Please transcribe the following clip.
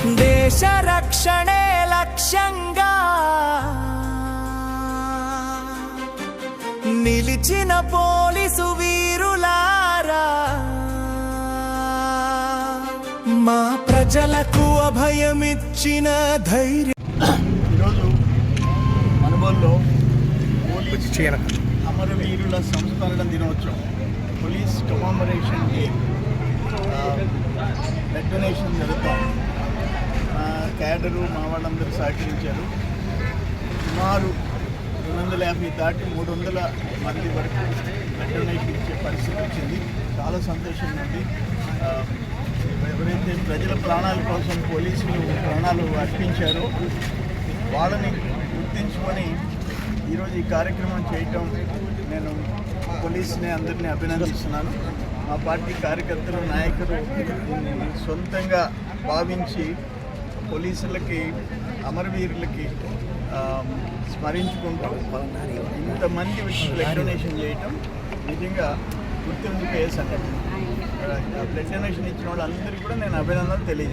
దేశ రక్షణే లక్ష్యంగా నిలిచిన పోలీసు వీరులారా, మా ప్రజలకు అభయమిచ్చిన ధైర్యం. ఈరోజు మనబోల్లో అమరవీరుల సంస్మరణ దినోత్సవం, police commemoration day, blood donation జరుగుతాం. మా క్యాడరు మా వాళ్ళందరూ సహకరించారు. సుమారు 250 దాటి 300 మంది వరకు బ్లడ్ డొనేషన్ ఇచ్చే పరిస్థితి వచ్చింది. చాలా సంతోషంగా ఉంది. ఎవరైతే ప్రజల ప్రాణాల కోసం పోలీసులు ప్రాణాలు అర్పించారో వాళ్ళని గుర్తించుకొని ఈరోజు ఈ కార్యక్రమం చేయటం నేను పోలీసుని అందరినీ అభినందిస్తున్నాను. మా పార్టీ కార్యకర్తలు, నాయకులు దీన్ని సొంతంగా భావించి పోలీసులకి, అమరవీరులకి స్మరించుకుంటూ ఇంతమంది వచ్చి బ్లడ్ డొనేషన్ చేయటం నిజంగా గుర్తుండిపోయే సంఘటన. బ్లడ్ డొనేషన్ ఇచ్చిన వాళ్ళందరికీ కూడా నేను అభినందనలు తెలియజేస్తాను.